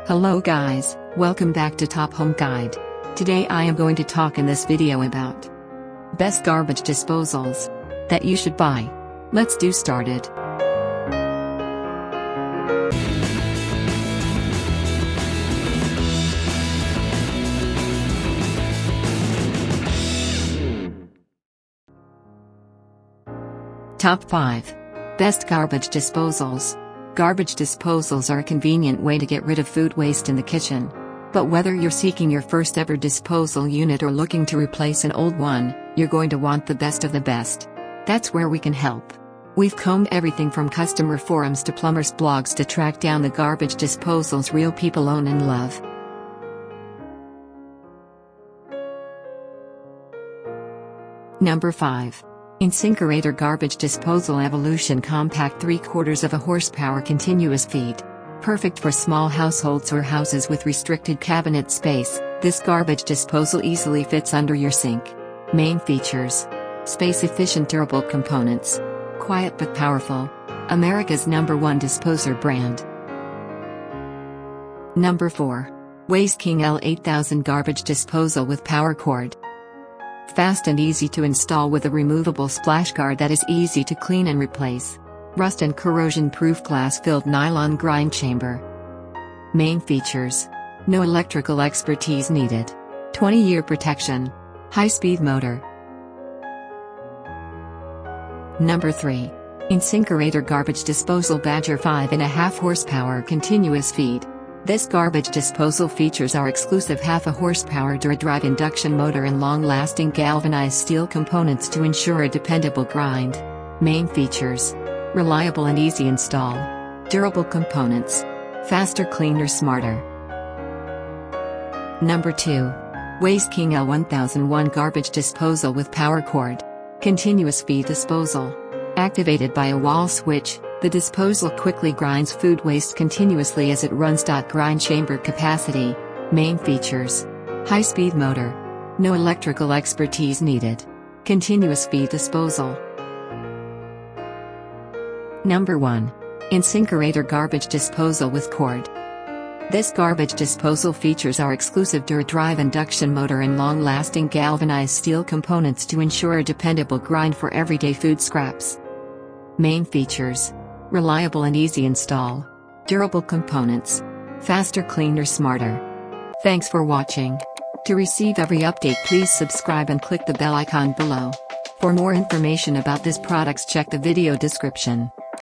Hello guys, welcome back to Top Home Guide. Today I am going to talk in this video about best garbage disposals that you should buy. Let's do started. Top 5 Best Garbage Disposals. Garbage disposals are a convenient way to get rid of food waste in the kitchen. But whether you're seeking your first ever disposal unit or looking to replace an old one, you're going to want the best of the best. That's where we can help. We've combed everything from customer forums to plumbers' blogs to track down the garbage disposals real people own and love. Number 5. InSinkErator Garbage Disposal Evolution Compact 3/4 horsepower continuous feed. Perfect for small households or houses with restricted cabinet space, this garbage disposal easily fits under your sink. Main features: space-efficient durable components. Quiet but powerful. America's #1 disposer brand. Number 4. Waste King L8000 Garbage Disposal with Power Cord. Fast and easy to install with a removable splash guard that is easy to clean and replace. Rust and corrosion-proof glass-filled nylon grind chamber. Main features: no electrical expertise needed. 20-year protection. High-speed motor. Number 3. InSinkErator Garbage Disposal Badger 5.5 horsepower continuous feed. This garbage disposal features our exclusive 0.5 horsepower DuraDrive induction motor and long-lasting galvanized steel components to ensure a dependable grind. Main features: reliable and easy install. Durable components. Faster, cleaner, smarter. Number 2. Waste King L1001 Garbage Disposal with Power Cord. Continuous feed disposal. Activated by a wall switch, the disposal quickly grinds food waste continuously as it runs. Grind chamber capacity. Main features: high-speed motor. No electrical expertise needed. Continuous feed disposal. Number 1. InSinkErator Garbage Disposal with Cord. This garbage disposal features our exclusive DuraDrive induction motor and long-lasting galvanized steel components to ensure a dependable grind for everyday food scraps. Main features: reliable and easy install. Durable components. Faster, cleaner, smarter. Thanks for watching. To receive every update, please subscribe and click the bell icon below. For more information about this products, check the video description.